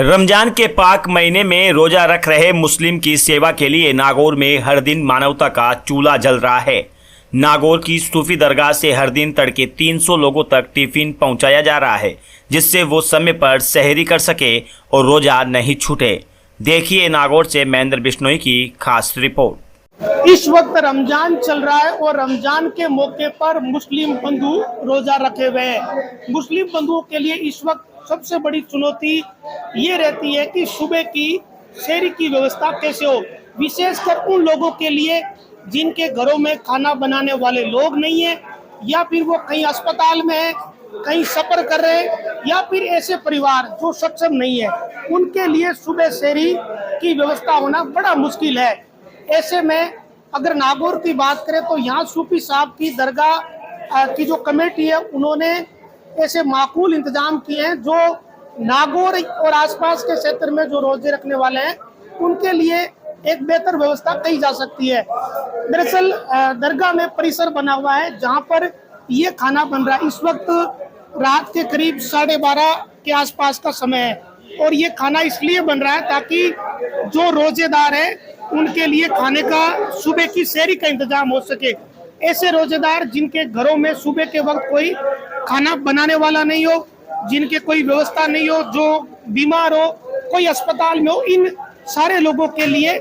रमजान के पाक महीने में रोजा रख रहे मुस्लिम की सेवा के लिए नागौर में हर दिन मानवता का चूल्हा जल रहा है। नागौर की सूफी दरगाह से हर दिन तड़के 300 लोगों तक टिफिन पहुंचाया जा रहा है, जिससे वो समय पर सहरी कर सके और रोजा नहीं छूटे। देखिए नागौर से महेंद्र बिश्नोई की खास रिपोर्ट। इस वक्त रमजान चल रहा है और रमजान के मौके पर मुस्लिम बंधु रोजा रखे हुए हैं। मुस्लिम बंधुओं के लिए इस वक्त सबसे बड़ी चुनौती ये रहती है कि सुबह की सहरी की व्यवस्था कैसे हो, विशेषकर उन लोगों के लिए जिनके घरों में खाना बनाने वाले लोग नहीं है, या फिर वो कहीं अस्पताल में है, कहीं सफर कर रहे हैं, या फिर ऐसे परिवार जो सक्षम नहीं है, उनके लिए सुबह सहरी की व्यवस्था होना बड़ा मुश्किल है। ऐसे में अगर नागौर की बात करें तो यहाँ सूफी साहब की दरगाह की जो कमेटी है, उन्होंने ऐसे माकूल इंतजाम किए हैं जो नागौर और आसपास के क्षेत्र में जो रोजे रखने वाले हैं उनके लिए एक बेहतर व्यवस्था की जा सकती है। दरअसल दरगाह में परिसर बना हुआ है जहां पर ये खाना बन रहा है। इस वक्त रात के करीब 12:30 के आसपास का समय है और ये खाना इसलिए बन रहा है ताकि जो रोजेदार है उनके लिए खाने का सुबह की सहरी का इंतजाम हो सके। ऐसे रोजेदार जिनके घरों में सुबह के वक्त कोई खाना बनाने वाला नहीं हो, जिनके कोई व्यवस्था नहीं हो, जो बीमार हो, कोई अस्पताल में हो, इन सारे लोगों के लिए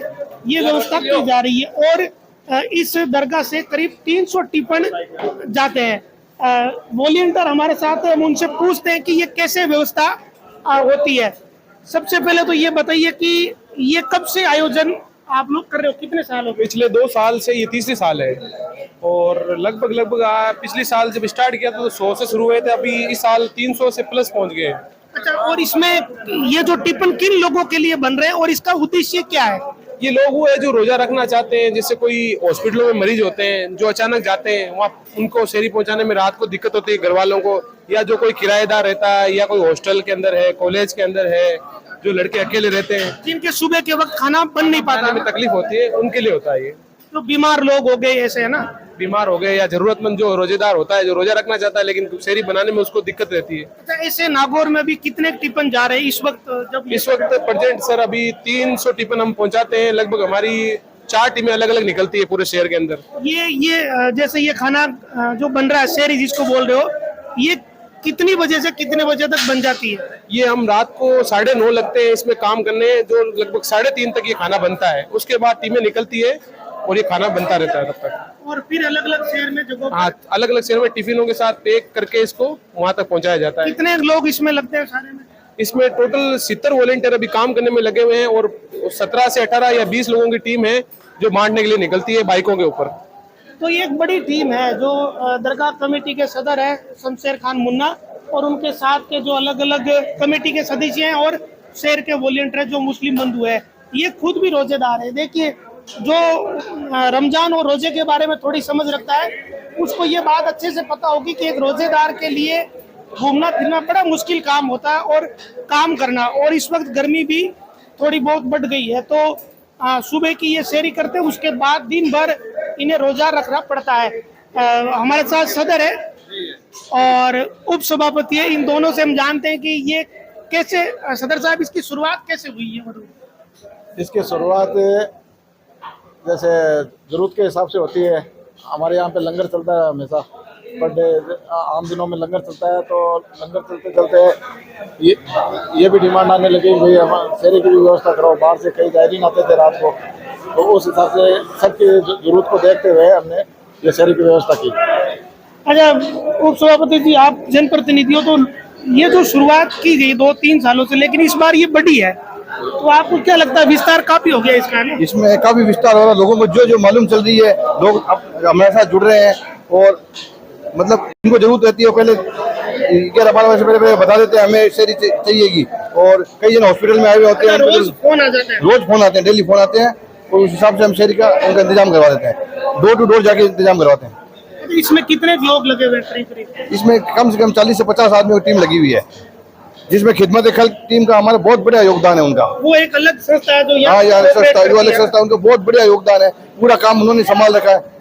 ये व्यवस्था की जा रही है। और इस दरगाह से करीब 300 टिफिन जाते हैं। वॉलंटियर हमारे साथ है, हम उनसे पूछते हैं कि ये कैसे व्यवस्था होती है। सबसे पहले तो ये बताइए कि ये कब से आयोजन आप लोग कर रहे हो, कितने साल हो गए? पिछले 2 साल से ये तीसरी साल है और लगभग पिछले साल जब स्टार्ट किया था तो 100 से शुरू हुए थे, अभी इस साल 300 से प्लस पहुंच गए। अच्छा, और इसमें ये जो टिफिन किन लोगों के लिए बन रहे हैं और इसका उद्देश्य क्या है? ये लोग वो है जो रोजा रखना चाहते हैं, जैसे कोई हॉस्पिटलों में मरीज होते हैं जो अचानक जाते हैं, वहाँ उनको सहरी पहुंचाने में रात को दिक्कत होती है घर वालों को, या जो कोई किराएदार रहता है या कोई हॉस्टल के अंदर है, कॉलेज के अंदर है, जो लड़के अकेले रहते हैं जिनके सुबह के वक्त खाना बन नहीं पाता, में तकलीफ होती है, उनके लिए होता है ये। तो बीमार लोग हो गए ऐसे, है ना? बीमार हो गए या जरूरतमंद जो रोजेदार होता है, जो रोजा रखना चाहता है लेकिन सहरी बनाने में उसको दिक्कत रहती है। अच्छा, ऐसे नागौर में भी कितने टिफिन जा रहे हैं इस वक्त? इस वक्त प्रेजेंट सर अभी 300 टिफिन हम पहुंचाते हैं। लगभग हमारी 4 टीमें अलग अलग निकलती है पूरे शहर के अंदर। ये जैसे ये खाना जो बन रहा है सहरी जिसको बोल रहे हो, ये कितनी बजे से कितने बजे तक बन जाती है? ये हम रात को 9:30 लगते हैं इसमें काम करने, जो लगभग 3:30 तक ये खाना बनता है। उसके बाद टीमें निकलती है और ये खाना बनता रहता है तब तक। और फिर अलग अलग शहर में जगह, हाँ, अलग अलग शहर में टिफिनों के साथ पैक करके इसको वहाँ तक पहुँचाया जाता है। कितने लोग इसमें लगते हैं सारे में? इसमें टोटल 70 वॉलेंटियर अभी काम करने में लगे हुए हैं और 17 से 18 या 20 लोगों की टीम है जो बांटने के लिए निकलती है बाइकों के ऊपर। तो ये एक बड़ी टीम है जो दरगाह कमेटी के सदर है शमशेर खान मुन्ना और उनके साथ के जो अलग अलग कमेटी के सदस्य हैं और शहर के वॉलंटियर जो मुस्लिम बंधु है, ये खुद भी रोजेदार है। देखिए, जो रमजान और रोजे के बारे में थोड़ी समझ रखता है उसको ये बात अच्छे से पता होगी कि एक रोजेदार के लिए घूमना फिरना बड़ा मुश्किल काम होता है और काम करना, और इस वक्त गर्मी भी थोड़ी बहुत बढ़ गई है, तो सुबह की ये सहरी करते हैं, उसके बाद दिन भर इन्हें रोजा रखना पड़ता है। हमारे साथ सदर है और उप सभापति है, इन दोनों से हम जानते हैं कि ये कैसे, सदर साहब, इसकी शुरुआत कैसे हुई है? इसकी शुरुआत जैसे जरूरत के हिसाब से होती है। हमारे यहाँ पे लंगर चलता है हमेशा, पर डे आम दिनों में लंगर चलता है, तो लंगर चलते चलते ये भी डिमांड आने लगी भाई हम सहरी की भी व्यवस्था करो। बाहर से कई जायरीन आते थे रात को, तो उस हिसाब से सबकी जरूरत को देखते हुए हमने ये सहरी की व्यवस्था की। अच्छा, उप सभापति जी, आप जनप्रतिनिधि हो, तो ये जो शुरुआत की गई 2-3 सालों से, लेकिन इस बार ये बड़ी है, तो आपको क्या लगता है विस्तार काफी हो गया इसका? इसमें काफी विस्तार हो रहा है, लोगों को जो मालूम चल रही है, लोग अब हमारे साथ जुड़ रहे हैं और मतलब इनको जरूरत रहती है। पहले 11-12 बजे से पहले बता देते हैं हमें सहरी चाहिएगी, और कई जन हॉस्पिटल में आए हुए होते हैं, रोज फोन आ जाते हैं, रोज फोन आते हैं, डेली फोन आते हैं, और उस हिसाब से हम सहरी का उनका इंतजाम करवा देते हैं, डोर टू डोर जाके इंतजाम करवाते हैं। इसमें कितने लोग लगे हुए हैं? इसमें कम से कम 40 से 50 आदमियों की टीम लगी हुई है, जिसमें खिदमत खल्क टीम का हमारा बहुत बड़ा योगदान है उनका। वो एक अलग संस्था है जो हाँ यार, संस्था जो अलग संस्था, उनका बहुत बड़ा योगदान है, पूरा काम उन्होंने संभाल रखा है।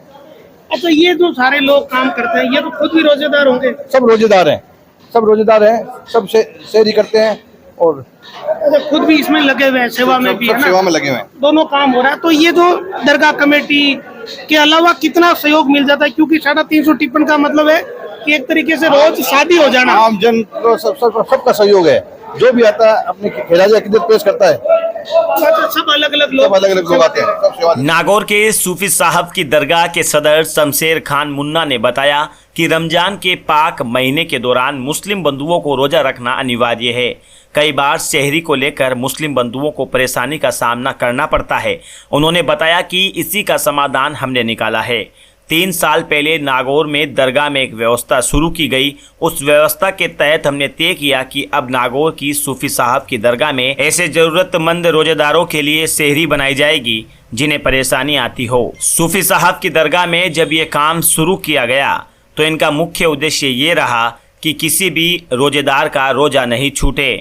अच्छा, ये जो सारे लोग काम करते हैं, ये तो खुद भी रोजेदार होंगे? सब रोजेदार हैं, सब रोजेदार हैं, सब सहरी करते हैं और अच्छा, खुद भी इसमें लगे हुए हैं, सेवा में भी है सब ना, सेवा में लगे हुए हैं। दोनों काम हो रहा है। तो ये जो दरगाह कमेटी के अलावा कितना सहयोग मिल जाता है, क्योंकि 350 टिप्पण का मतलब है कि एक तरीके से रोज शादी हो जाना। आम जन को सबका सहयोग है, जो भी आता है अपनी खिराज अकीदत पेश करता है, सब अलग अलग लोग आते हैं, सब सेवा। नागौर के सूफी साहब की दरगाह के सदर शमशेर खान मुन्ना ने बताया कि रमजान के पाक महीने के दौरान मुस्लिम बंधुओं को रोजा रखना अनिवार्य है। कई बार शहरी को लेकर मुस्लिम बंधुओं को परेशानी का सामना करना पड़ता है। उन्होंने बताया कि इसी का समाधान हमने निकाला है। 3 साल पहले नागौर में दरगाह में एक व्यवस्था शुरू की गई। उस व्यवस्था के तहत हमने तय किया कि अब नागौर की सूफी साहब की दरगाह में ऐसे जरूरतमंद रोजेदारों के लिए शहरी बनाई जाएगी जिन्हें परेशानी आती हो। सूफी साहब की दरगाह में जब ये काम शुरू किया गया तो इनका मुख्य उद्देश्य ये रहा कि किसी भी रोजेदार का रोजा नहीं छूटे।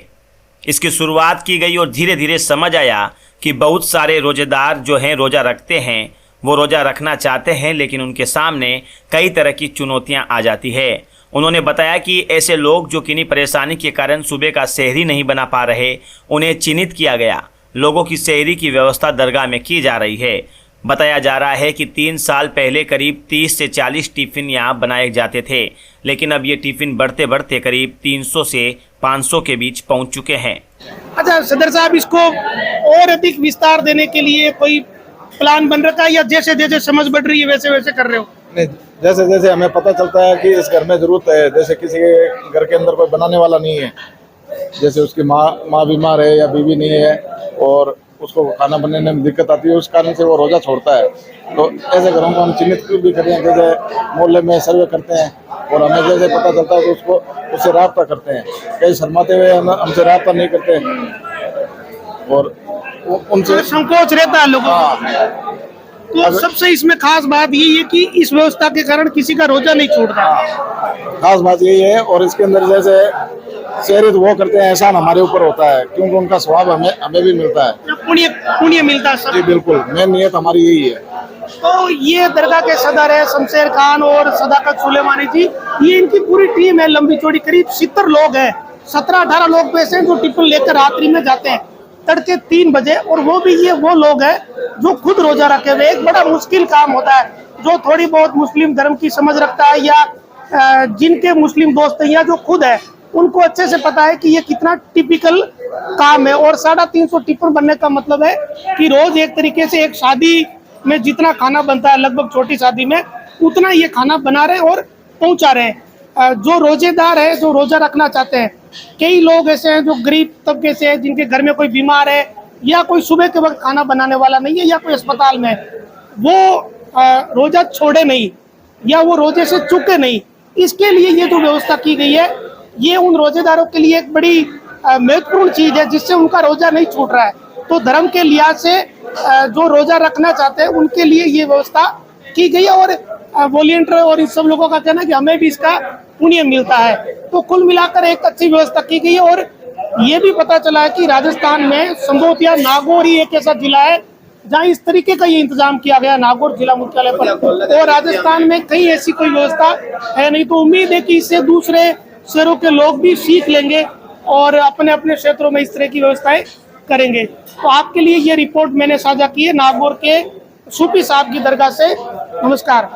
इसकी शुरुआत की गई और धीरे धीरे समझ आया कि बहुत सारे रोजेदार जो हैं रोजा रखते हैं, वो रोजा रखना चाहते हैं, लेकिन उनके सामने कई तरह की चुनौतियां आ जाती है। उन्होंने बताया कि ऐसे लोग जो किन्हीं परेशानी के कारण सुबह का सहरी नहीं बना पा रहे, उन्हें चिन्हित किया गया। लोगों की सहरी की व्यवस्था दरगाह में की जा रही है। बताया जा रहा है कि 3 साल पहले करीब 30 से 40 टिफ़िन यहाँ बनाए जाते थे, लेकिन अब ये टिफ़िन बढ़ते बढ़ते करीब 300 से 500 के बीच पहुँच चुके हैं। अच्छा सदर साहब, इसको और अधिक विस्तार देने के लिए कोई प्लान बन रखा है, या जैसे जैसे समझ बढ़ रही है वैसे वैसे कर रहे हो? नहीं, जैसे जैसे हमें पता चलता है कि इस घर में जरूरत है, जैसे किसी के घर के अंदर कोई बनाने वाला नहीं है, जैसे उसकी माँ बीमार है या बीवी नहीं है और उसको खाना बनाने में दिक्कत आती है, उस कारण से वो रोज़ा छोड़ता है, तो ऐसे घरों को हम चिन्हित भी करते हैं। जैसे मोहल्ले में सर्वे करते हैं और हमें जैसे पता चलता है तो उससे राब्ता करते हैं। कई शर्माते हुए हमसे राब्ता नहीं करते और उनसे संकोच रहता है लोगों को। तो सबसे इसमें खास बात ये है कि इस व्यवस्था के कारण किसी का रोजा नहीं छूटता। खास बात यही है। और इसके अंदर जैसे शहरी तो वो करते हैं, एहसान हमारे ऊपर होता है क्योंकि उनका स्वभाव हमें भी मिलता है, पुण्य मिलता है सब। जी बिल्कुल, मेन नियत हमारी यही है। तो ये दरगाह के सदर है शमशेर खान और सदाकत सुलेमानी जी, ये इनकी पूरी टीम है, लंबी चौड़ी करीब 70 लोग हैं। 17-18 लोग पैसे हैं जो टिफिन लेकर रात्रि में जाते हैं तड़के 3 बजे, और वो भी ये वो लोग हैं जो खुद रोजा रखे हुए। एक बड़ा मुश्किल काम होता है। जो थोड़ी बहुत मुस्लिम धर्म की समझ रखता है या जिनके मुस्लिम दोस्त हैं या जो खुद है, उनको अच्छे से पता है कि ये कितना टिपिकल काम है। और 350 टिफिन बनने का मतलब है कि रोज एक तरीके से एक शादी में जितना खाना बनता है, लगभग छोटी शादी में उतना ये खाना बना रहे हैं और पहुंचा रहे हैं। जो रोजेदार है, जो रोजा रखना चाहते हैं, कई लोग ऐसे हैं जो गरीब तबके से हैं, जिनके घर में कोई बीमार है या कोई सुबह के वक्त खाना बनाने वाला नहीं है या कोई अस्पताल में, वो रोजा छोड़े नहीं या वो रोजे से चूके नहीं। इसके लिए ये जो व्यवस्था की गई है, ये उन रोजेदारों के लिए एक बड़ी महत्वपूर्ण चीज है जिससे उनका रोजा नहीं छूट रहा है। तो धर्म के लिहाज से जो रोजा रखना चाहते हैं उनके लिए ये व्यवस्था की गई है। और वॉलंटियर और इस सब लोगों का कहना है कि हमें भी इसका पुण्य मिलता है। तो कुल मिलाकर एक अच्छी व्यवस्था की गई है। और ये भी पता चला है कि राजस्थान में संभवतः नागौर ही एक ऐसा जिला है जहाँ इस तरीके का ये इंतजाम किया गया, नागौर जिला मुख्यालय पर। और राजस्थान में कहीं ऐसी कोई व्यवस्था है नहीं। तो उम्मीद है कि इससे दूसरे शहरों के लोग भी सीख लेंगे और अपने अपने क्षेत्रों में इस तरह की व्यवस्थाएं करेंगे। तो आपके लिए ये रिपोर्ट मैंने साझा की है नागौर के सूफी साहब की दरगाह से। नमस्कार।